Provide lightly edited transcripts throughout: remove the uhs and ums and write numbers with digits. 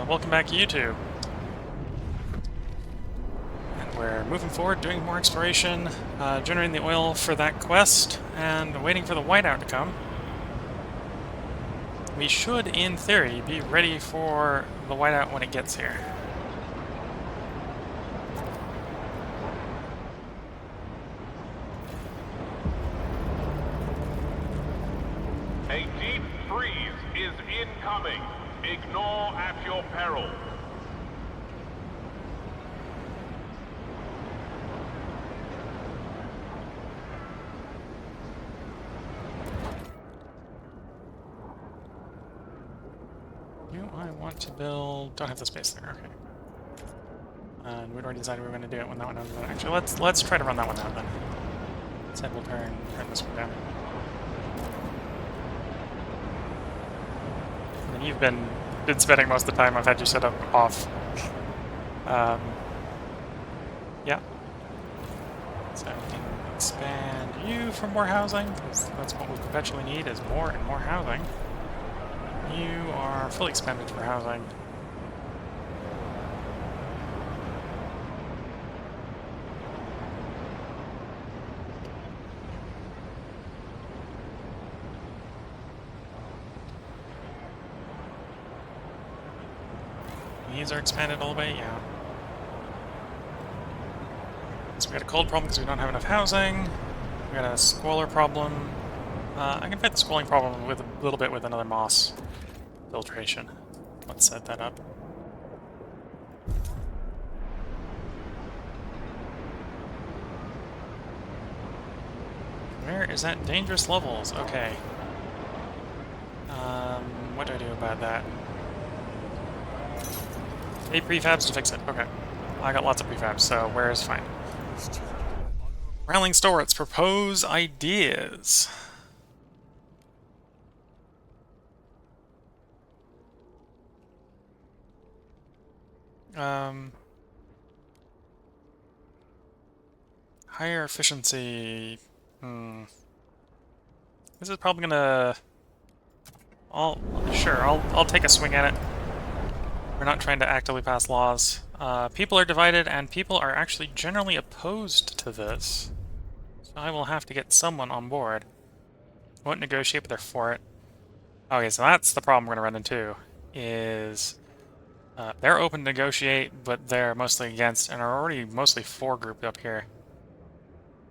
welcome back YouTube. And we're moving forward, doing more exploration, generating the oil for that quest, and waiting for the Whiteout to come. We should, in theory, be ready for the Whiteout when it gets here. A deep freeze is incoming. Ignore at your peril. Do I want to build... Don't have the space there, okay. And we'd already decided we were going to do it when that one was done. Actually, let's try to run that one out then. Instead we'll turn this one down. And you've been spending most of the time I've had you set up off. Yeah. So we can expand you for more housing, because that's what we perpetually need, is more and more housing. You are fully expended for housing. These are expanded all the way, yeah. So we got a cold problem because we don't have enough housing. We got a squalor problem. I can fight the squalling problem with a little bit with another moss filtration. Let's set that up. Where is that dangerous levels? Okay. What do I do about that? 8 prefabs to fix it. Okay. I got lots of prefabs, so where is fine. Rallying Storets, propose ideas. Higher efficiency. This is probably gonna... I'll take a swing at it. We're not trying to actively pass laws. People are divided, and people are actually generally opposed to this. So I will have to get someone on board. Won't negotiate, but they're for it. Okay, so that's the problem we're going to run into, is they're open to negotiate, but they're mostly against, and are already mostly for grouped up here.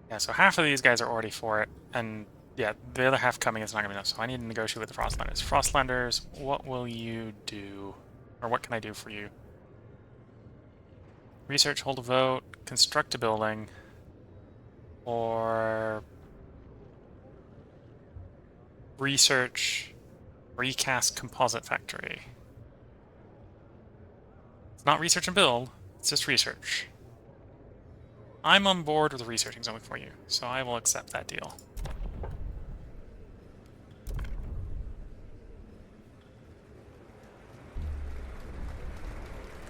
Yeah, so half of these guys are already for it, and yeah, the other half coming is not going to be enough, so I need to negotiate with the Frostlanders. Frostlanders, what will you do? Or what can I do for you? Research, hold a vote, construct a building, or research, recast composite factory. It's not research and build, it's just research. I'm on board with researching something for you, so I will accept that deal.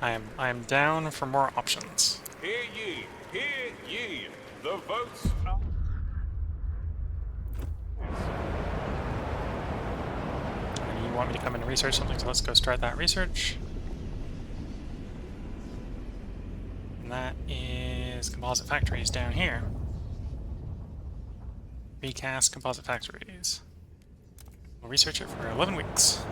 I am down for more options. Hear ye, hear ye. The votes are... You want me to come in and research something, so let's go start that research. And that is composite factories down here. Recast composite factories. We'll research it for 11 weeks.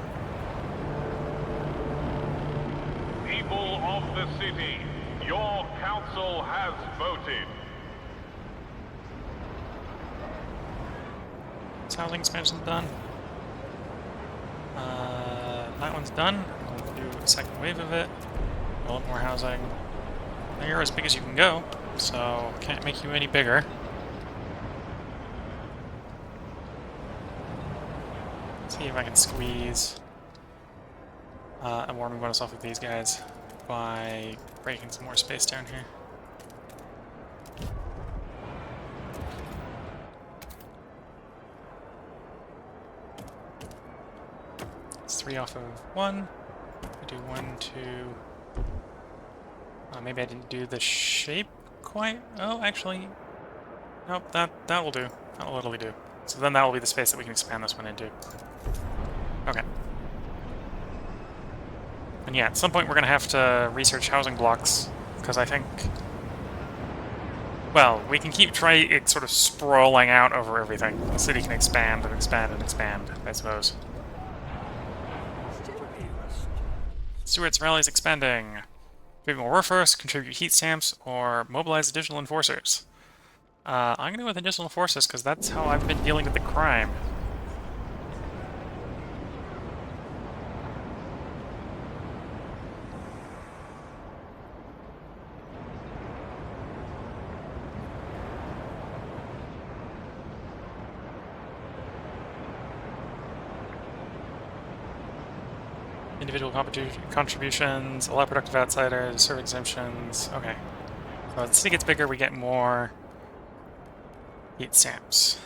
People of the city, your council has voted. This housing expansion's done. That one's done. We'll do a second wave of it. A lot more housing. Now you're as big as you can go, so can't make you any bigger. See if I can squeeze a warming bonus off of these guys by breaking some more space down here. It's 3 off of 1. We do 1, 2. Maybe I didn't do the shape quite. Oh, actually, nope. That will do. That will literally do. So then that will be the space that we can expand this one into. Okay. And yeah, at some point we're going to have to research housing blocks, because I think... Well, we can keep it sort of sprawling out over everything. The city can expand and expand and expand, I suppose. Stewart's rally is expanding. Contribute more workforce, contribute heat stamps, or mobilize additional enforcers. I'm going to go with additional enforcers, because that's how I've been dealing with the crime. Individual contributions, allow productive outsiders, serve exemptions. Okay. So as the city gets bigger, we get more heat stamps.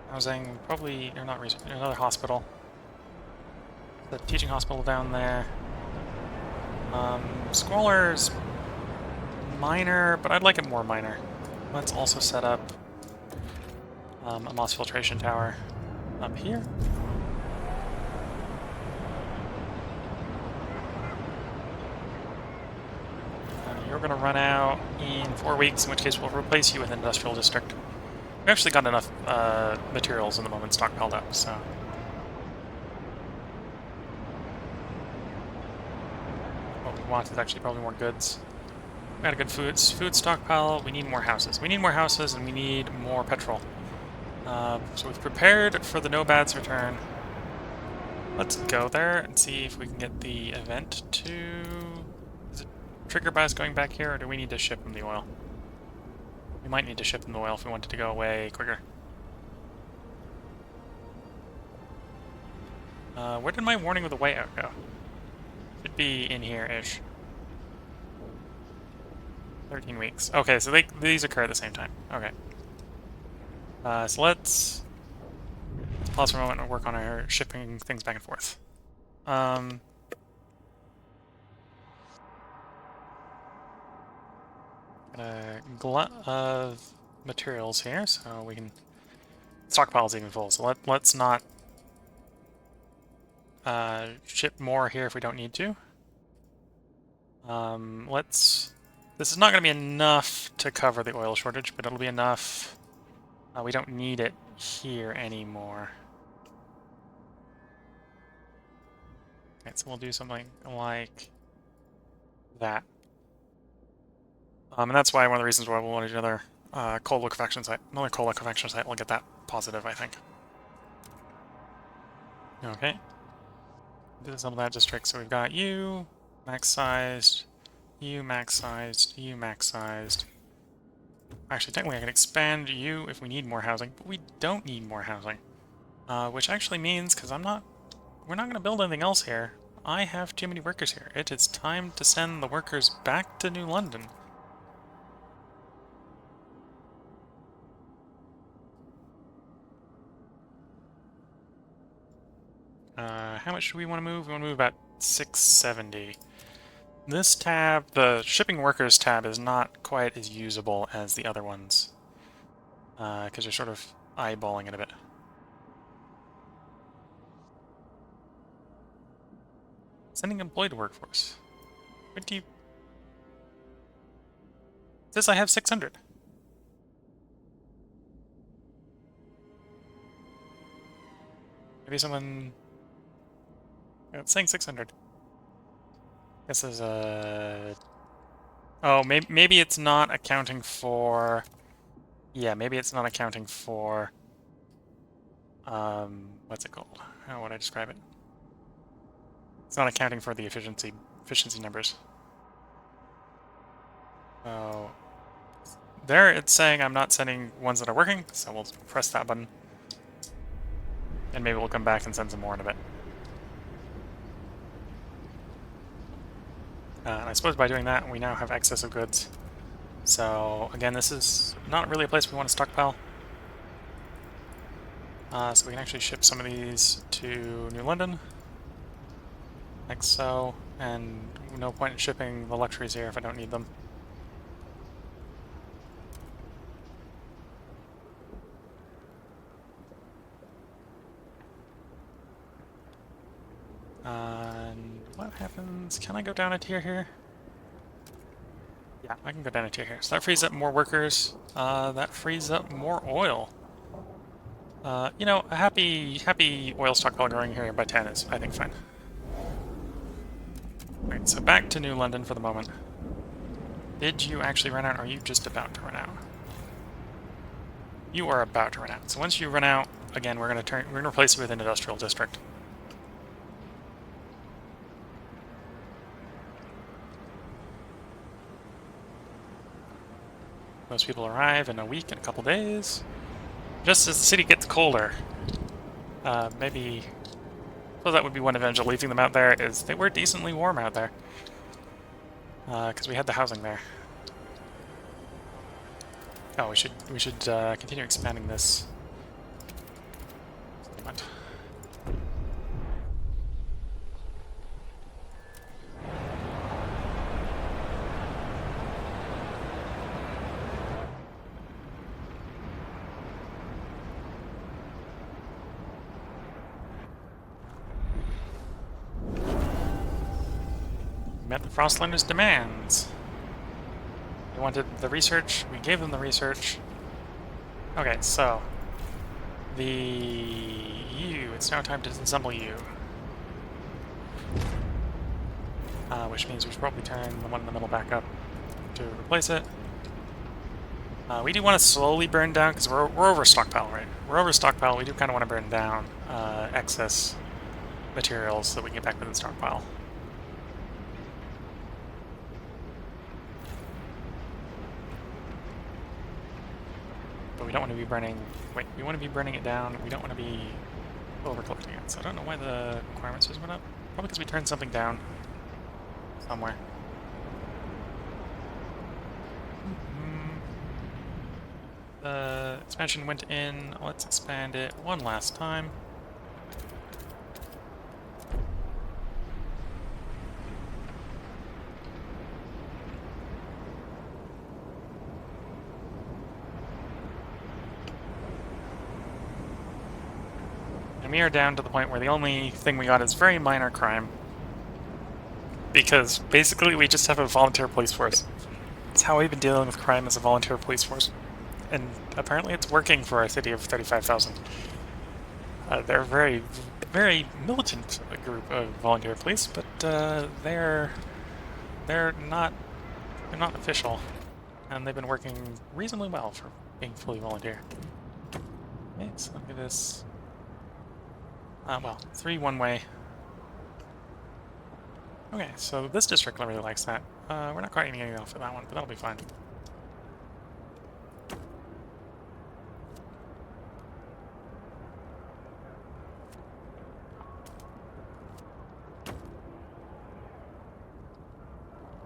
Housing, probably, or not, another hospital. The teaching hospital down there. Squalor's minor, but I'd like it more minor. Let's also set up a moss filtration tower up here. You're going to run out in 4 weeks, in which case we'll replace you with an industrial district. We've actually got enough materials in the moment stockpiled up, so... What we want is actually probably more goods. We got a good food stockpile. We need more houses. We need more houses, and we need more petrol. So we've prepared for the No-Bad's return. Let's go there and see if we can get the event to... Is it trigger by us going back here, or do we need to ship them the oil? We might need to ship them the oil if we wanted to go away quicker. Where did my warning with the whiteout go? Should be in here-ish. 13 weeks. Okay, so these occur at the same time. Okay. So let's pause for a moment and work on our shipping things back and forth. Got a glut of materials here, so we can... Stockpile's even full, so let's not ship more here if we don't need to. This is not going to be enough to cover the oil shortage, but it'll be enough. We don't need it here anymore. Okay, so we'll do something like that. And that's why one of the reasons why we'll want to do another coal liquefaction site. Another coal liquefaction site will get that positive, I think. Okay. Do some of that district. So we've got you, max-sized, you max-sized, you max-sized. Actually, technically I can expand you if we need more housing, but we don't need more housing. Which actually means, because we're not going to build anything else here, I have too many workers here. It is time to send the workers back to New London. How much do we want to move? We want to move about 670. This tab, the shipping workers tab, is not quite as usable as the other ones. Because you're sort of eyeballing it a bit. Sending employed workforce. What do you... It says I have 600. Maybe someone... It's saying 600. This is a... Oh, maybe it's not accounting for... Yeah, maybe it's not accounting for... What's it called? How would I describe it? It's not accounting for the efficiency numbers. Oh, there it's saying I'm not sending ones that are working, so we'll press that button. And maybe we'll come back and send some more in a bit. And I suppose by doing that, we now have excess of goods. So, again, this is not really a place we want to stockpile. So we can actually ship some of these to New London. Like so. And no point in shipping the luxuries here if I don't need them. And what happens? Can I go down a tier here? Yeah, I can go down a tier here. So that frees up more workers. That frees up more oil. You know, a happy oil stockpile growing here by 10 is, I think, fine. Alright, so back to New London for the moment. Did you actually run out, or are you just about to run out? You are about to run out. So once you run out, again, we're gonna replace you with an industrial district. Most people arrive in a week and a couple days. Just as the city gets colder. Maybe... Well, that would be one advantage of leaving them out there, is they were decently warm out there. Because we had the housing there. Oh, we should continue expanding this. What? Met the Frostlanders' demands. They wanted the research, we gave them the research. Okay, so it's now time to disassemble you. Which means we should probably turn the one in the middle back up to replace it. We do want to slowly burn down, because we're over stockpile, right? We're over stockpile, we do kind of want to burn down excess materials so that we can get back within stockpile. But we don't want to be burning... Wait, we want to be burning it down. We don't want to be over-collecting it. So I don't know why the requirements just went up. Probably because we turned something down somewhere. The expansion went in. Let's expand it one last time. And we are down to the point where the only thing we got is very minor crime. Because basically we just have a volunteer police force. It's how we've been dealing with crime as a volunteer police force. And apparently it's working for a city of 35,000. They're a very, very militant group of volunteer police, but they're not official. And they've been working reasonably well for being fully volunteer. Okay, so look at this. Well, 3 one-way. Okay, so this district really likes that. We're not quite getting anything off of that one, but that'll be fine.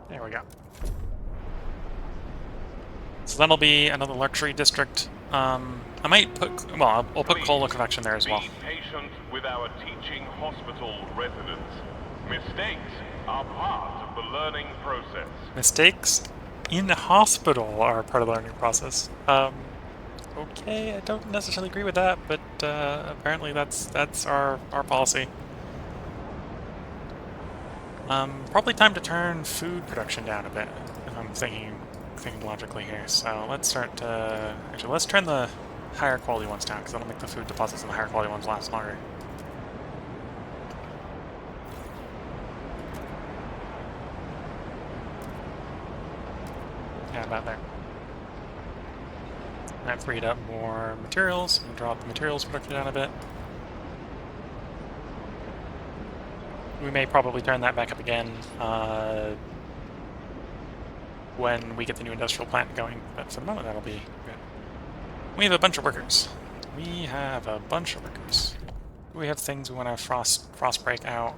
There we go. So that'll be another luxury district. I might put, well, I'll put coal liquefaction there as well. Be patient with our teaching hospital residents. Mistakes are part of the learning process. Mistakes in the hospital are part of the learning process. Okay, I don't necessarily agree with that, but apparently that's our policy. Probably time to turn food production down a bit, if I'm thinking logically here. So let's start to... Actually, let's turn the higher quality ones down, because that'll make the food deposits in the higher quality ones last longer. Yeah, about there. That freed up more materials. We can drop the materials production down a bit. We may probably turn that back up again when we get the new industrial plant going, but for the moment that'll be good. We have a bunch of workers. We have a bunch of workers. We have things we want to frost break out.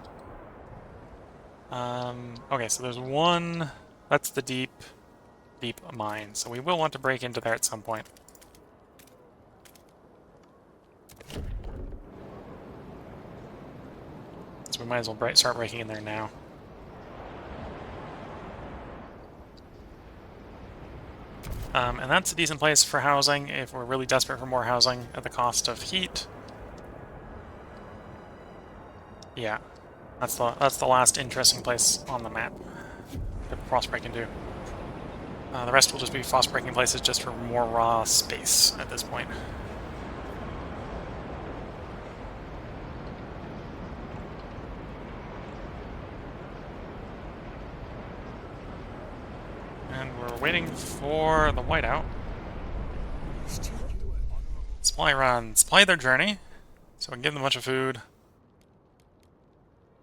Okay, so there's one. That's the deep mine. So we will want to break into there at some point. So we might as well start breaking in there now. And that's a decent place for housing if we're really desperate for more housing at the cost of heat. Yeah. That's the last interesting place on the map that Frostpunk can do. The rest will just be Frostpunk places just for more raw space at this point. And we're waiting for the Whiteout. Supply run. Supply their journey, so we can give them a bunch of food.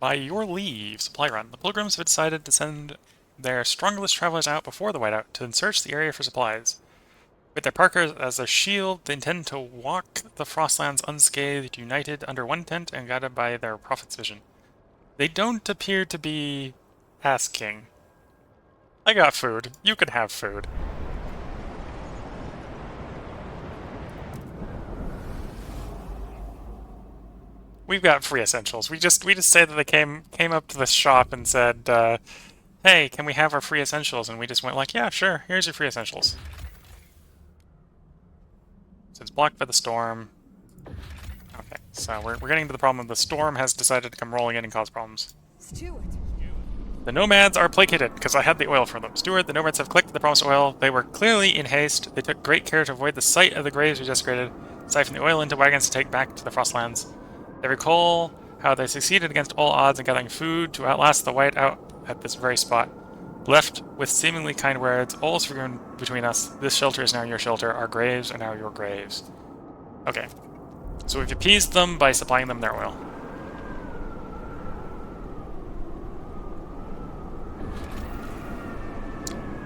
By your leave, supply run. The pilgrims have decided to send their strongest travelers out before the Whiteout to search the area for supplies. With their parkers as their shield, they intend to walk the Frostlands unscathed, united under one tent and guided by their prophet's vision. They don't appear to be asking. I got food. You can have food. We've got free essentials. We just say that they came up to the shop and said, "Hey, can we have our free essentials?" And we just went like, "Yeah, sure. Here's your free essentials." So it's blocked by the storm. Okay, so we're getting to the problem of the storm has decided to come rolling in and cause problems. Stewart. The nomads are placated, because I had the oil for them. Steward, the nomads have collected the promised oil. They were clearly in haste. They took great care to avoid the sight of the graves we desecrated, siphon the oil into wagons to take back to the Frostlands. They recall how they succeeded against all odds in gathering food to outlast the Whiteout at this very spot. Left with seemingly kind words, all is forgiven between us. This shelter is now your shelter. Our graves are now your graves. Okay. So we've appeased them by supplying them their oil.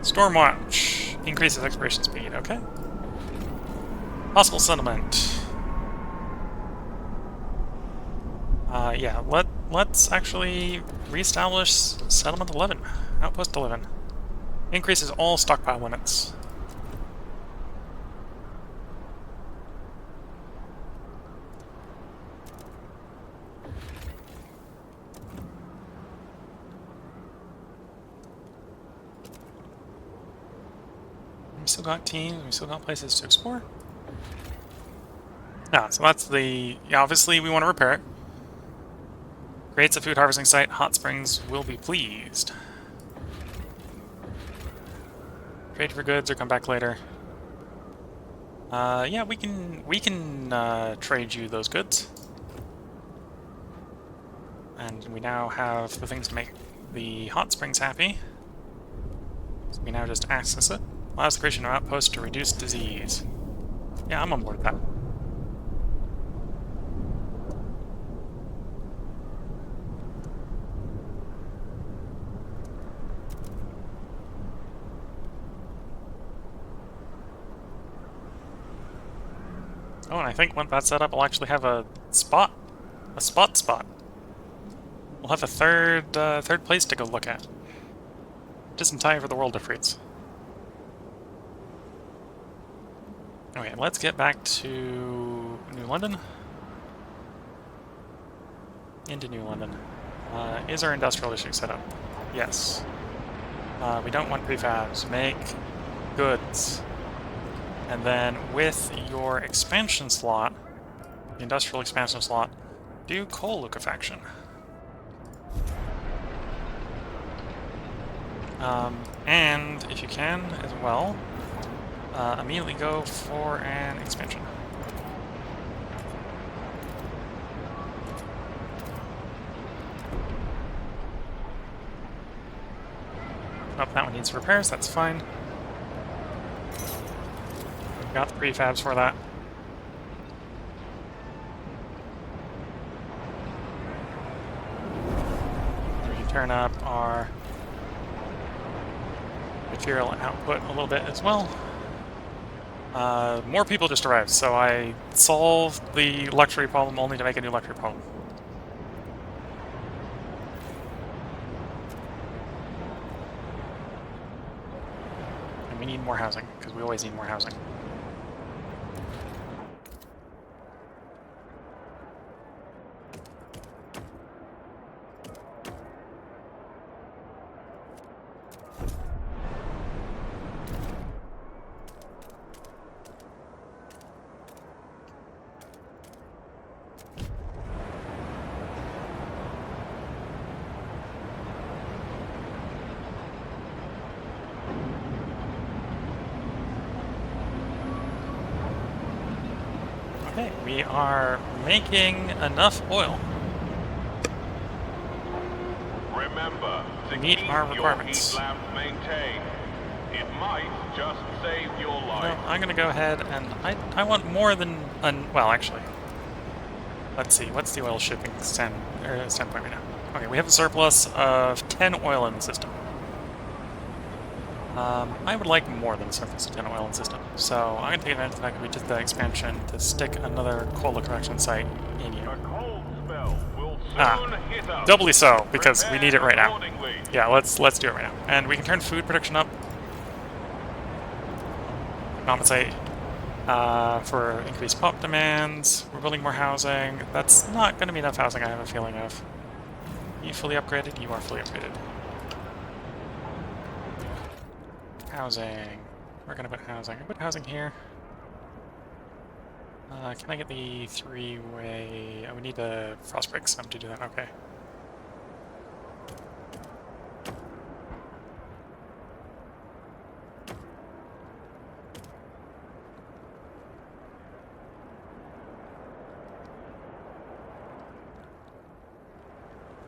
Stormwatch. Increases exploration speed, okay. Possible settlement. Yeah, let's actually reestablish Settlement 11. Outpost 11. Increases all stockpile limits. We still got teams, we still got places to explore. Ah, so that's the... Yeah, obviously we want to repair it. Creates a food harvesting site. Hot Springs will be pleased. Trade for goods or come back later. Yeah, we can trade you those goods. And we now have the things to make the Hot Springs happy. So we now just access it. Allows the creation of outposts to reduce disease. Yeah, I'm on board with that. Oh, and I think once that's set up, I'll actually have a spot. A spot. We'll have a third place to go look at. Just in time for the world to freeze. Okay, let's get back to New London. Into New London. Is our industrial district set up? Yes. We don't want prefabs. Make goods. And then with your expansion slot, the industrial expansion slot, do coal liquefaction. And if you can as well, immediately go for an expansion. Oh, that one needs repairs, that's fine. We've got the prefabs for that. We can turn up our material output a little bit as well. More people just arrived, so I solved the luxury problem only to make a new luxury problem. And we need more housing, because we always need more housing. Okay, we are making enough oil. Remember to Meet keep our your requirements. heat lamp maintained. It might just save your life. No, I'm gonna go ahead and I want more than well, actually. Let's see, what's the oil shipping standpoint right now? Okay, we have a surplus of 10 oil in the system. I would like more than a surplus of 10 oil in the system, so I'm gonna take advantage of the fact that we did the expansion to stick another coal extraction site in you. A cold spell will Ah, soon hit us. doubly so, because we need it Prepare right now. accordingly. Yeah, let's do it right now. And we can turn food production up. Compensate for increased pop demands. We're building more housing. That's not going to be enough housing, I have a feeling of. Are you fully upgraded? You are fully upgraded. Housing. We're going to put housing. I put housing here. Can I get the three-way? Oh, we need a frostbreak some to do that. Okay.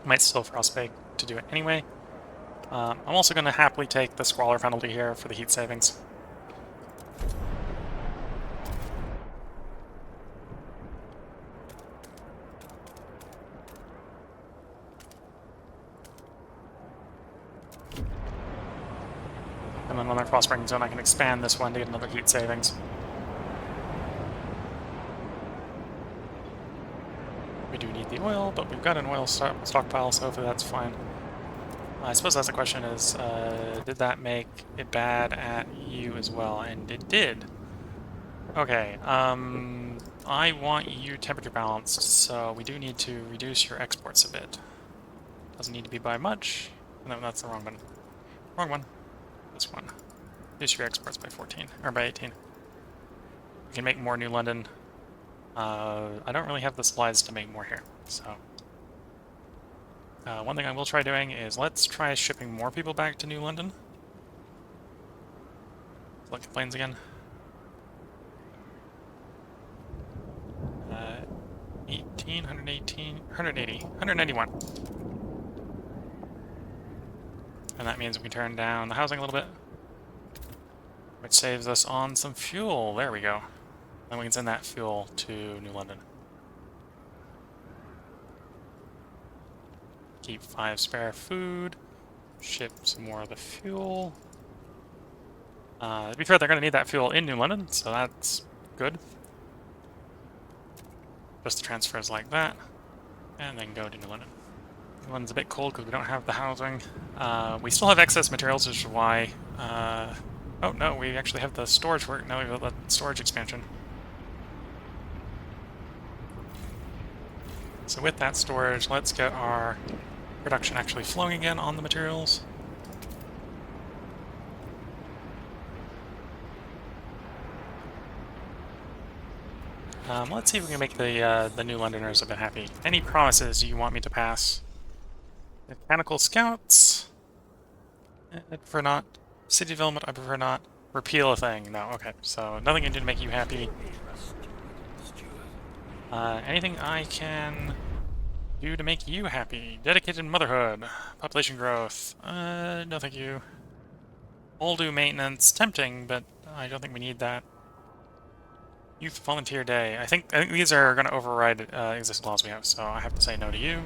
Might still frostbake to do it anyway. I'm also going to happily take the squalor penalty here for the heat savings. And then on our frostbreaking zone, I can expand this one to get another heat savings. We do need the oil, but we've got an oil stockpile, so hopefully that's fine. I suppose that's the question is, did that make it bad at you as well? And it did. Okay, I want you temperature balanced, so we do need to reduce your exports a bit. Doesn't need to be by much. No, that's the wrong one. Wrong one. This one. Reduce your exports by 14, or by 18. We can make more New London. I don't really have the supplies to make more here, so... one thing I will try doing is let's try shipping more people back to New London. Select the planes again. 18, 118, 180, 191. And that means we can turn down the housing a little bit, which saves us on some fuel. There we go. Then we can send that fuel to New London. Keep 5 spare food. Ship some more of the fuel. To be fair, they're going to need that fuel in New London, so that's good. Just the transfers like that, and then go to New London. New London's a bit cold because we don't have the housing. We still have excess materials, which is why... oh no, we actually have the storage work. Now we have the storage expansion. So with that storage, let's get our production actually flowing again on the materials. Let's see if we can make the New Londoners a bit happy. Any promises you want me to pass? Mechanical Scouts? I prefer not. City Development, I prefer not. Repeal a thing, no, okay. So, nothing can do to make you happy. Anything I can do to make you happy? Dedicated Motherhood. Population growth. No thank you. Oldu maintenance. Tempting, but I don't think we need that. Youth Volunteer Day. I think these are going to override existing laws we have, so I have to say no to you.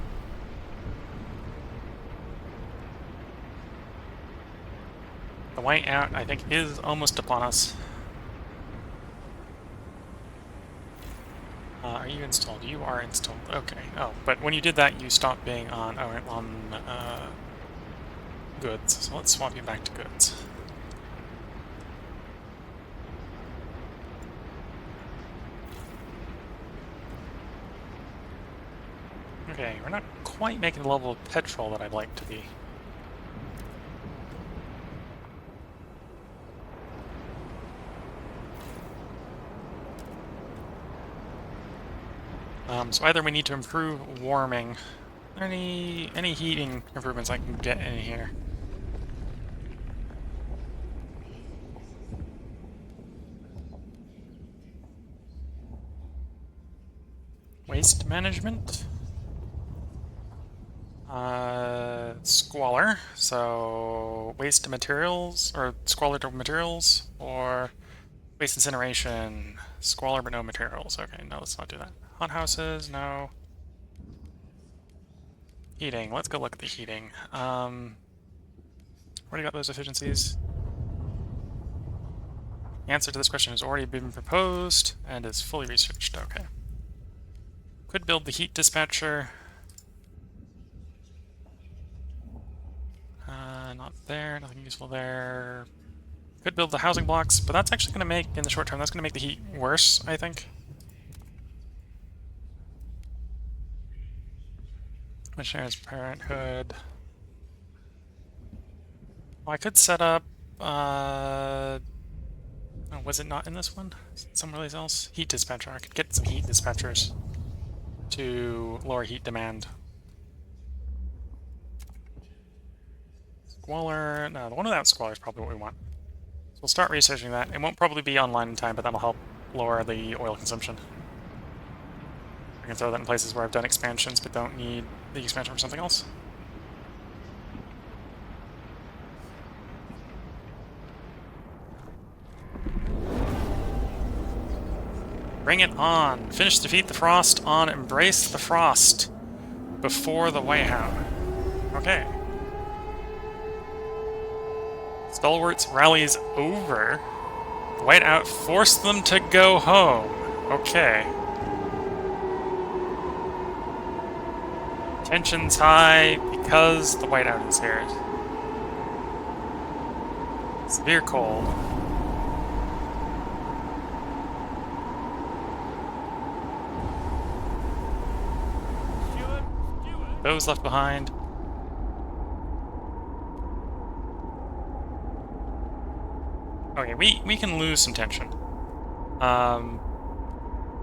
The Whiteout, I think, is almost upon us. Are you installed? You are installed. Okay. Oh, but when you did that, you stopped being on goods. So let's swap you back to goods. Okay, we're not quite making the level of petrol that I'd like to be. So either we need to improve warming, any heating improvements I can get in here. Waste management. Squalor, so waste materials, or squalor to materials, or waste incineration. Squalor but no materials. Okay, no, let's not do that. Hothouses, no. Heating, let's go look at the heating. Already got those efficiencies. The answer to this question has already been proposed and is fully researched. Okay. Could build the heat dispatcher. Not there, nothing useful there. Could build the housing blocks, but that's actually going to make, in the short term, that's going to make the heat worse, I think. Missionaries Parenthood. Well, I could set up, oh, was it not in this one? Somewhere else? Heat dispenser. I could get some heat dispatchers to lower heat demand. Squalor, no, the one without squalor is probably what we want. So we'll start researching that. It won't probably be online in time, but that'll help lower the oil consumption. I can throw that in places where I've done expansions but don't need the expansion for something else. Bring it on! Finish defeat the frost on embrace the frost before the Whiteout. Okay. Stalwarts rallies over. Whiteout forced them to go home. Okay. Tension's high because the Whiteout is here. Severe cold. Those left behind. Okay, we can lose some tension. So I'm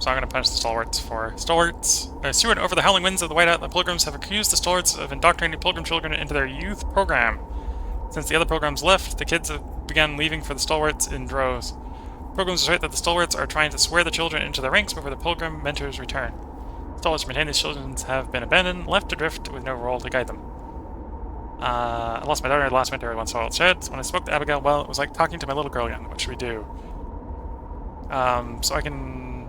going to punish the stalwarts for stalwarts. Steward over the howling winds of the Whiteout, the pilgrims have accused the stalwarts of indoctrinating pilgrim children into their youth program. Since the other pilgrims left, the kids have begun leaving for the stalwarts in droves. Pilgrims assert that the stalwarts are trying to swear the children into their ranks before the pilgrim mentors return. Stalwarts maintain these children have been abandoned, left adrift with no role to guide them. I lost my daughter last winter when soil sheds. When I spoke to Abigail, well, it was like talking to my little girl again. What should we do? So I can...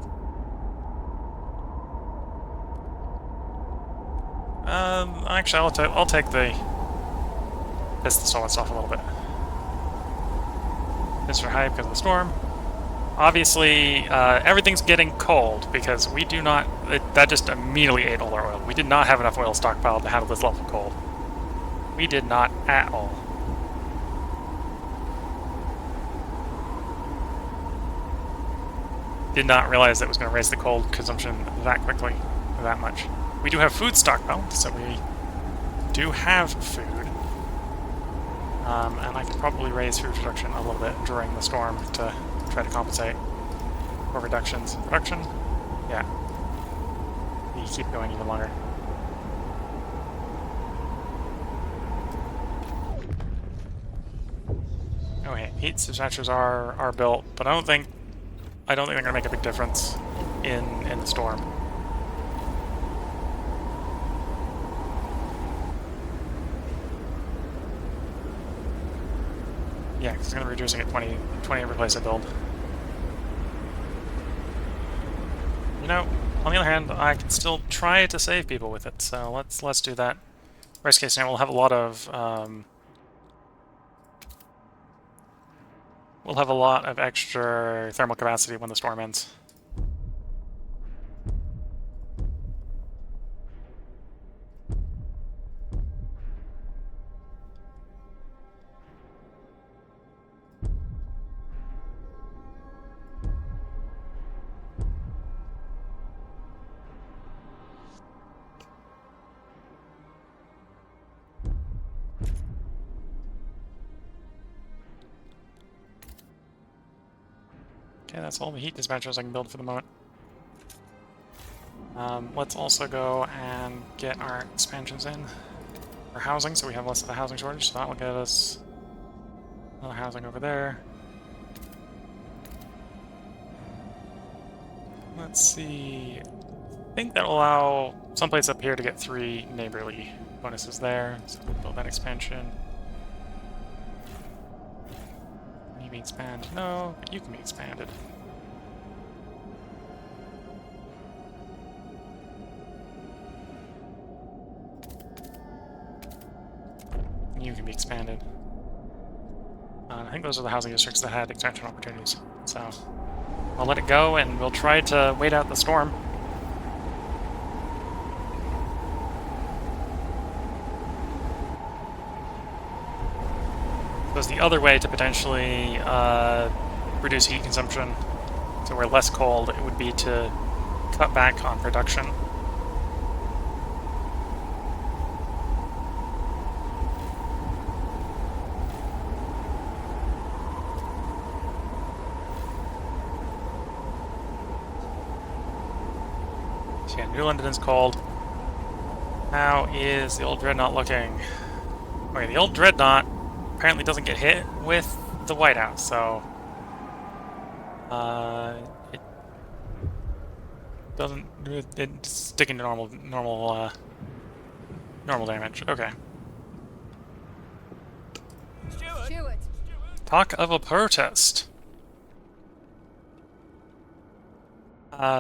actually, I'll take the... piss the stalwarts off a little bit. Piss for high because of the storm. Obviously, everything's getting cold because we do not... that just immediately ate all our oil. We did not have enough oil stockpiled to handle this level of cold. We did not at all. Did not realize that it was going to raise the cold consumption that quickly, that much. We do have food stockpiled, so we do have food. And I could probably raise food production a little bit during the storm to try to compensate for reductions in production. Yeah. You keep going even longer. Okay, heat dispatchers are built, but I don't think they're gonna make a big difference in the storm. Yeah, because it's gonna be reducing at 20 every place I build. You know, on the other hand, I can still try to save people with it, so let's do that. Worst case scenario, we'll have a lot of extra thermal capacity when the storm ends. Okay, that's all the heat dispatchers I can build for the moment. Let's also go and get our expansions in for housing, so we have less of a housing shortage, so that will get us another housing over there. Let's see... I think that'll allow someplace up here to get 3 neighborly bonuses there. So we'll build that expansion. Can you be expanded? No, but you can be expanded. You can be expanded. I think those are the housing districts that had expansion opportunities. So I'll let it go, and we'll try to wait out the storm. There's the other way to potentially reduce heat consumption, so we're less cold. It would be to cut back on production. So yeah, New London is cold. How is the old Dreadnought looking? Okay, the old Dreadnought apparently doesn't get hit with the Whiteout, so it doesn't. It's sticking to normal damage. Okay. Stewart. Talk of a protest.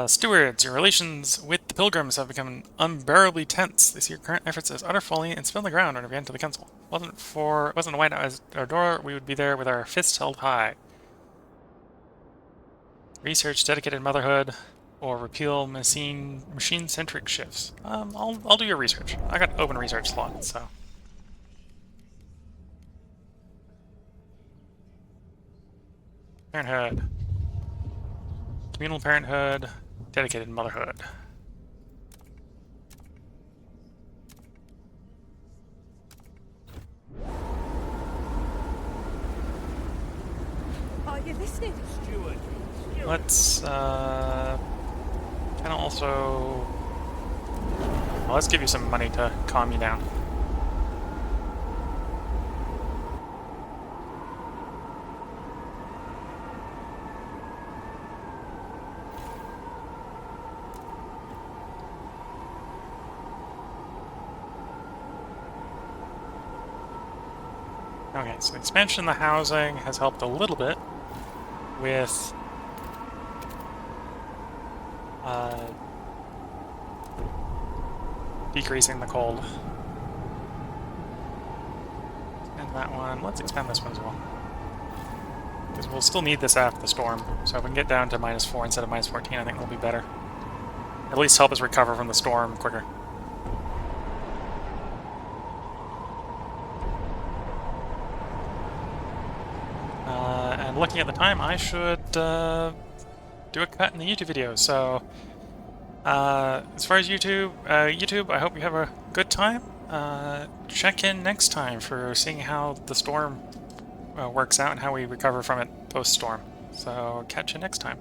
Stewards, your relations with the Pilgrims have become unbearably tense. They see your current efforts as utter folly and spit on the ground when we enter the council. Wasn't a Whiteout as our door, we would be there with our fists held high. Research dedicated motherhood, or repeal machine-centric shifts. I'll do your research. I got open research slot, so. Parenthood. Communal parenthood, dedicated motherhood. Are you listening? Stewart. Let's, kind of also... Well, let's give you some money to calm you down. Okay, so expansion in the housing has helped a little bit with decreasing the cold. And that one, let's expand this one as well. Because we'll still need this after the storm, so if we can get down to -4 instead of -14, I think it'll be better. At least help us recover from the storm quicker. And looking at the time, I should do a cut in the YouTube video. So, as far as YouTube, I hope you have a good time. Check in next time for seeing how the storm works out and how we recover from it post-storm. So, catch you next time.